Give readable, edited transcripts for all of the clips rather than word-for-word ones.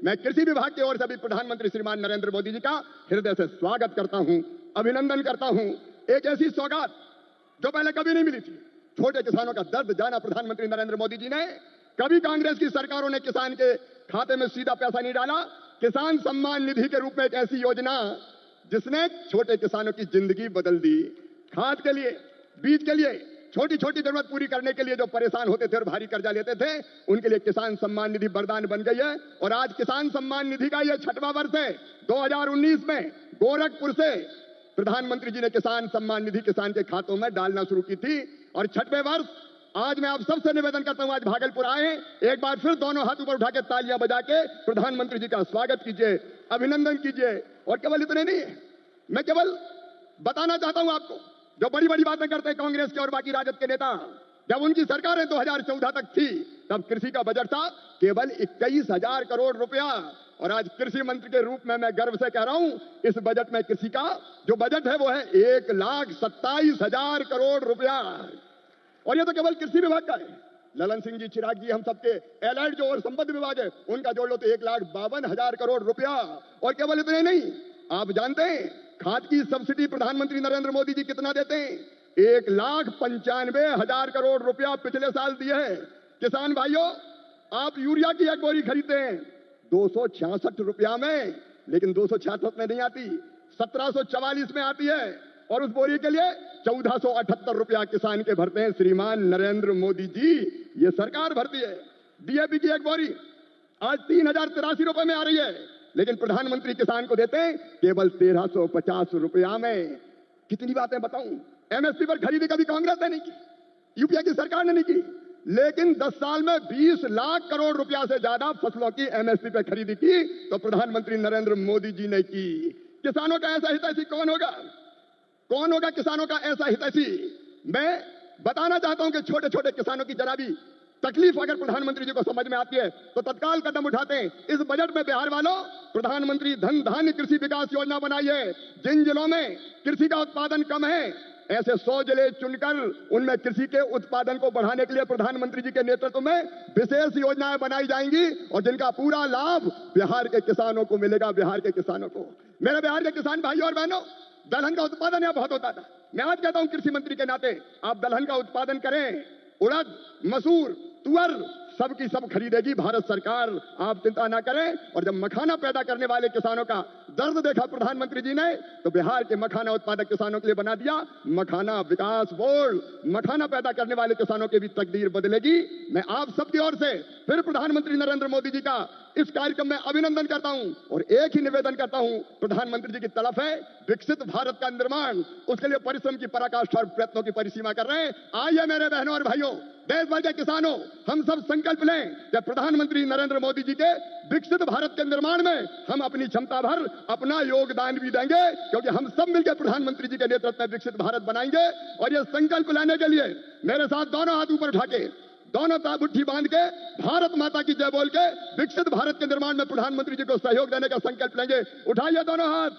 मैं कृषि विभाग की ओर से भी प्रधानमंत्री श्रीमान नरेंद्र मोदी जी का हृदय से स्वागत करता हूं, अभिनंदन करता हूं। एक ऐसी सौगात जो पहले कभी नहीं मिली थी। छोटे किसानों का दर्द जाना प्रधानमंत्री नरेंद्र मोदी जी ने। कभी कांग्रेस की सरकारों ने किसान के खाते में सीधा पैसा नहीं डाला। किसान सम्मान निधि के रूप में एक ऐसी योजना जिसने छोटे किसानों की जिंदगी बदल दी। खाद के लिए, बीज के लिए, छोटी छोटी जरूरत पूरी करने के लिए जो परेशान होते थे और भारी कर्जा लेते थे, उनके लिए किसान सम्मान निधि वरदान बन गई है। और आज किसान सम्मान निधि का यह 6वां वर्ष है। 2019 में गोरखपुर से प्रधानमंत्री जी ने किसान सम्मान निधि किसान के खातों में डालना शुरू की थी। और 6वें वर्ष आज मैं आप सबसे निवेदन करता हूं, आज भागलपुर आए, एक बार फिर दोनों हाथ ऊपर उठा के तालियां बजा के प्रधानमंत्री जी का स्वागत कीजिए, अभिनंदन कीजिए। और केवल इतने नहीं, मैं केवल बताना चाहता हूं आपको, जो बड़ी बड़ी बातें करते हैं कांग्रेस के और बाकी राजद के नेता, जब उनकी सरकारें 2014 तक थी, तब कृषि का बजट था केवल 21,000 करोड़ रुपया। और आज कृषि मंत्री के रूप में मैं गर्व से कह रहा हूं, इस बजट में कृषि का जो बजट है वो है 1,27,000 करोड़ रुपया। और ये तो केवल कृषि विभाग का है। ललन सिंह जी, चिराग जी, हम सबके एलाइड जो और संबद्ध विभाग है, उनका जोड़ लो तो 1,52,000 करोड़ रुपया। और केवल इतने नहीं, आप जानते हैं खाद की सब्सिडी प्रधानमंत्री नरेंद्र मोदी जी कितना देते हैं? 1,95,000 करोड़ रुपया पिछले साल दिए हैं। किसान भाइयों, आप यूरिया की एक बोरी खरीदते हैं 266 रुपया में, लेकिन 266 में नहीं आती, 1744 में आती है। और उस बोरी के लिए 1478 रुपया किसान के भरते हैं श्रीमान नरेंद्र मोदी जी, ये सरकार भरती है। डीएपी की एक बोरी आज 3,083 रुपए में आ रही है, लेकिन प्रधानमंत्री किसान को देते हैं केवल 1,350 रुपया में। कितनी बातें बताऊं। एमएसपी पर खरीदी कभी कांग्रेस ने नहीं की, यूपीए की सरकार ने नहीं की, लेकिन 10 साल में 20 लाख करोड़ रुपया से ज्यादा फसलों की एमएसपी पर खरीदी की तो प्रधानमंत्री नरेंद्र मोदी जी ने की। किसानों का ऐसा हितैषी कौन होगा? कौन होगा किसानों का ऐसा हितैषी? मैं बताना चाहता हूं कि छोटे छोटे किसानों की जरा भी तकलीफ अगर प्रधानमंत्री जी को समझ में आती है तो तत्काल कदम उठाते हैं। इस बजट में बिहार वालों, प्रधानमंत्री धन धान्य कृषि विकास योजना बनाई है। जिन जिलों में कृषि का उत्पादन कम है, ऐसे 100 जिले चुनकर उनमें कृषि के उत्पादन को बढ़ाने के लिए प्रधानमंत्री जी के नेतृत्व में विशेष योजनाएं बनाई जाएंगी और जिनका पूरा लाभ बिहार के किसानों को मिलेगा। बिहार के किसानों को, मेरे बिहार के किसान भाइयों और बहनों, दलहन का उत्पादन यहां बहुत होता था। मैं आज कहता हूं कृषि मंत्री के नाते, आप दलहन का उत्पादन करें। उड़द, मसूर, तुअर सबकी सब खरीदेगी भारत सरकार, आप चिंता ना करें। और जब मखाना पैदा करने वाले किसानों का दर्द देखा प्रधानमंत्री जी ने, तो बिहार के मखाना उत्पादक किसानों के लिए बना दिया मखाना विकास बोर्ड। मखाना पैदा करने वाले किसानों की भी तकदीर बदलेगी। मैं आप सबकी ओर से फिर प्रधानमंत्री नरेंद्र मोदी जी का इस कार्यक्रम में अभिनंदन करता हूं और एक ही निवेदन करता हूं, प्रधानमंत्री जी की तरफ है विकसित भारत का निर्माण। उसके लिए परिश्रम की पराकाष्ठा और प्रयत्नों की परिसीमा कर रहे हैं। आइए मेरे बहनों और भाइयों, देश भर के किसानों, हम सब संकल्प लें कि प्रधानमंत्री नरेंद्र मोदी जी के विकसित भारत के निर्माण में हम अपनी क्षमता भर अपना योगदान भी देंगे, क्योंकि हम सब मिलकर प्रधानमंत्री जी के नेतृत्व में विकसित भारत बनाएंगे। और यह संकल्प लाने के लिए मेरे साथ दोनों हाथ ऊपर उठा के, दोनों मुट्ठी बांध के, भारत माता की जय बोल के विकसित भारत के निर्माण में प्रधानमंत्री जी को सहयोग देने का संकल्प लेंगे। उठाइए दोनों हाथ,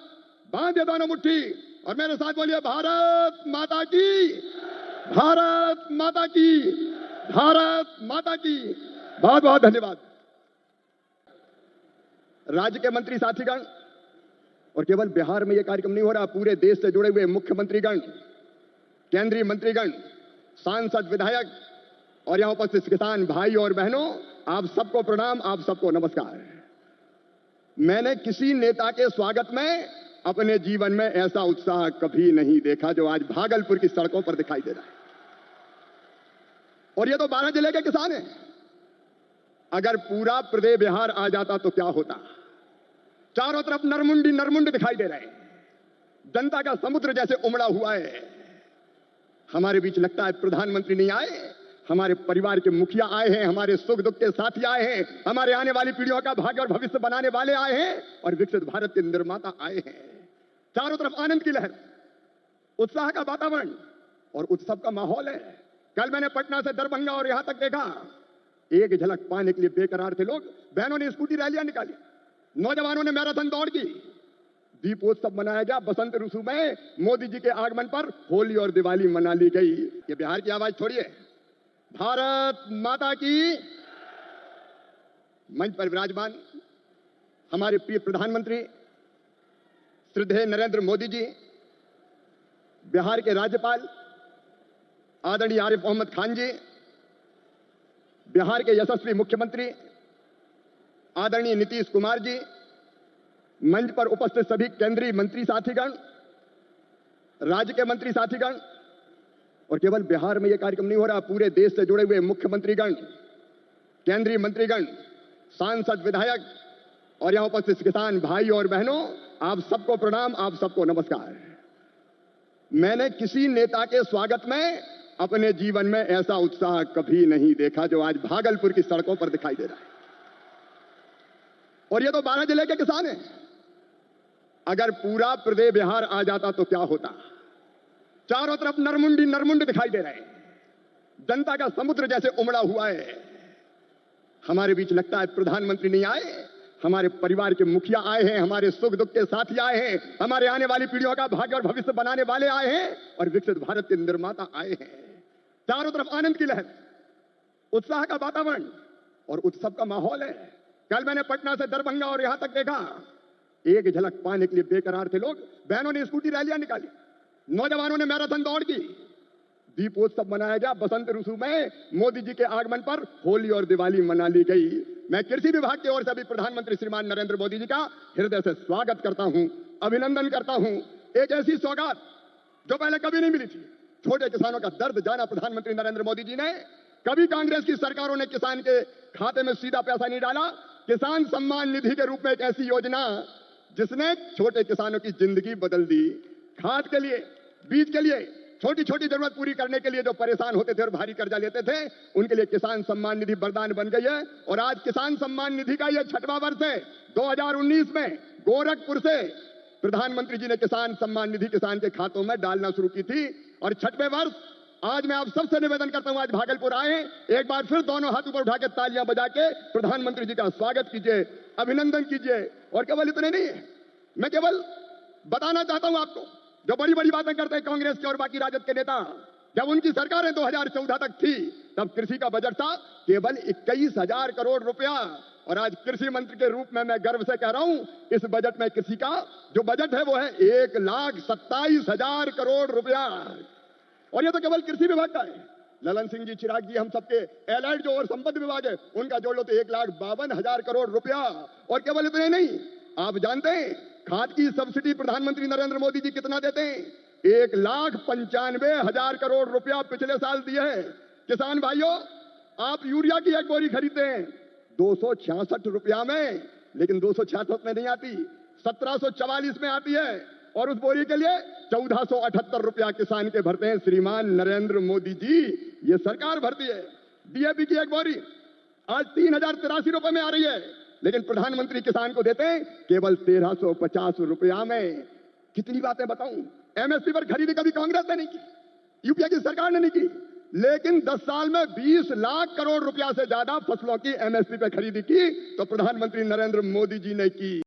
बांधिए दोनों मुट्ठी और मेरे साथ बोलिए भारत माता की, भारत माता की, भारत माता की। बहुत बहुत धन्यवाद। राज्य के मंत्री साथीगण, और केवल बिहार में यह कार्यक्रम नहीं हो रहा, पूरे देश से जुड़े हुए मुख्यमंत्रीगण, केंद्रीय मंत्रीगण, सांसद, विधायक और यहां उपस्थित किसान भाई और बहनों, आप सबको प्रणाम, आप सबको नमस्कार। मैंने किसी नेता के स्वागत में अपने जीवन में ऐसा उत्साह कभी नहीं देखा जो आज भागलपुर की सड़कों पर दिखाई दे रहा है। और ये तो 12 जिले के किसान हैं। अगर पूरा प्रदेश बिहार आ जाता तो क्या होता? चारों तरफ नरमुंडी नरमुंड दिखाई दे रहे हैं, जनता का समुद्र जैसे उमड़ा हुआ है। हमारे बीच लगता है प्रधानमंत्री नहीं आए, हमारे परिवार के मुखिया आए हैं, हमारे सुख दुख के साथी आए हैं, हमारे आने वाली पीढ़ियों का भाग्य और भविष्य बनाने वाले आए हैं और विकसित भारत के निर्माता आए हैं। चारों तरफ आनंद की लहर, उत्साह का वातावरण और उत्सव का माहौल है। कल मैंने पटना से दरभंगा और यहां तक देखा, एक झलक पाने के लिए बेकरार थे लोग। बहनों ने स्कूटी रैलियां निकाली, नौजवानों ने मैराथन दौड़ की, दीपोत्सव मनाया गया। बसंत ऋतु में मोदी जी के आगमन पर होली और दिवाली मना ली गई। ये बिहार की आवाज थोड़ी है। भारत माता की। मंच पर विराजमान हमारे प्रिय प्रधानमंत्री श्रद्धेय नरेंद्र मोदी जी, बिहार के राज्यपाल आदरणीय आरिफ मोहम्मद खान जी, बिहार के यशस्वी मुख्यमंत्री आदरणीय नीतीश कुमार जी, मंच पर उपस्थित सभी केंद्रीय मंत्री साथीगण, राज्य के मंत्री साथीगण, और केवल बिहार में यह कार्यक्रम नहीं हो रहा, पूरे देश से जुड़े हुए मुख्यमंत्रीगण, केंद्रीय मंत्रीगण, सांसद, विधायक और यहां उपस्थित किसान भाई और बहनों, आप सबको प्रणाम, आप सबको नमस्कार। मैंने किसी नेता के स्वागत में अपने जीवन में ऐसा उत्साह कभी नहीं देखा जो आज भागलपुर की सड़कों पर दिखाई दे रहा है। और ये तो 12 जिले के किसान हैं। अगर पूरा प्रदेश बिहार आ जाता तो क्या होता। चारों तरफ नरमुंडी नरमुंड दिखाई दे रहे हैं, जनता का समुद्र जैसे उमड़ा हुआ है। हमारे बीच लगता है प्रधानमंत्री नहीं आए, हमारे परिवार के मुखिया आए हैं, हमारे सुख दुख के साथी आए हैं, हमारे आने वाली पीढ़ियों का भाग्य और भविष्य बनाने वाले आए हैं और विकसित भारत के निर्माता आए हैं। चारों तरफ आनंद की लहर, उत्साह का वातावरण और उत्सव का माहौल है। कल मैंने पटना से दरभंगा और यहां तक देखा, एक झलक पाने के लिए बेकरार थे लोग। बहनों ने स्कूटी रैलियां निकाली, नौजवानों ने मैराथन दौड़ की, दीपोत्सव मनाया गया। बसंत ऋतु में मोदी जी के आगमन पर होली और दिवाली मना ली गई। मैं कृषि विभाग की ओर से भी प्रधानमंत्री श्रीमान नरेंद्र मोदी जी का हृदय से स्वागत करता हूं, अभिनंदन करता हूं। एक ऐसी सौगात जो पहले कभी नहीं मिली थी। छोटे किसानों का दर्द जाना प्रधानमंत्री नरेंद्र मोदी जी ने। कभी कांग्रेस की सरकारों ने किसान के खाते में सीधा पैसा नहीं डाला। किसान सम्मान निधि के रूप में एक ऐसी योजना जिसने छोटे किसानों की जिंदगी बदल दी। खाद के लिए, बीज के लिए, छोटी छोटी जरूरत पूरी करने के लिए जो परेशान होते थे और भारी कर्जा लेते थे, उनके लिए किसान सम्मान निधि वरदान बन गई है। और आज किसान सम्मान निधि का यह 6वां वर्ष है। 2019 में गोरखपुर से प्रधानमंत्री जी ने किसान सम्मान निधि किसान के खातों में डालना शुरू की थी और 6वें वर्ष आज मैं आप सबसे निवेदन करता हूं, आज भागलपुर आए, एक बार फिर दोनों हाथ ऊपर उठा के तालियां बजा के प्रधानमंत्री जी का स्वागत कीजिए, अभिनंदन कीजिए। और केवल इतने नहीं, मैं केवल बताना चाहता हूं आपको, जो बड़ी बड़ी बातें करते हैं कांग्रेस के और बाकी राजद के नेता, जब उनकी सरकारें 2014 तक थी तब कृषि का बजट था केवल 21,000 करोड़ रुपया। और आज कृषि मंत्री के रूप में मैं गर्व से कह रहा हूं, इस बजट में कृषि का जो बजट है वो है 1,27,000 करोड़ रुपया। और ये तो केवल कृषि विभाग का है। ललन सिंह जी, चिराग जी, हम सबके एलाइड जो और संपत्ति विभाग है उनका जोड़ लो तो 1,52,000 करोड़ रुपया। और केवल इतने नहीं, आप जानते हैं खाद की सब्सिडी प्रधानमंत्री नरेंद्र मोदी जी कितना देते हैं? 1,95,000 करोड़ रुपया पिछले साल दिए हैं। किसान भाइयों, आप यूरिया की एक बोरी खरीदते हैं 266 रुपया में, लेकिन 266 में नहीं आती, 1744 में आती है। और उस बोरी के लिए 1478 रुपया किसान के भरते हैं श्रीमान नरेंद्र मोदी जी, ये सरकार भरती है। डीएपी की एक बोरी आज 3,083 रुपए में आ रही है, लेकिन प्रधानमंत्री किसान को देते हैं केवल 1,350 रुपया में। कितनी बातें बताऊं। एमएसपी पर खरीदी कभी कांग्रेस ने नहीं की, यूपीए की सरकार ने नहीं की, लेकिन 10 साल में 20 लाख करोड़ रुपया से ज्यादा फसलों की एमएसपी पे खरीदी की तो प्रधानमंत्री नरेंद्र मोदी जी ने की।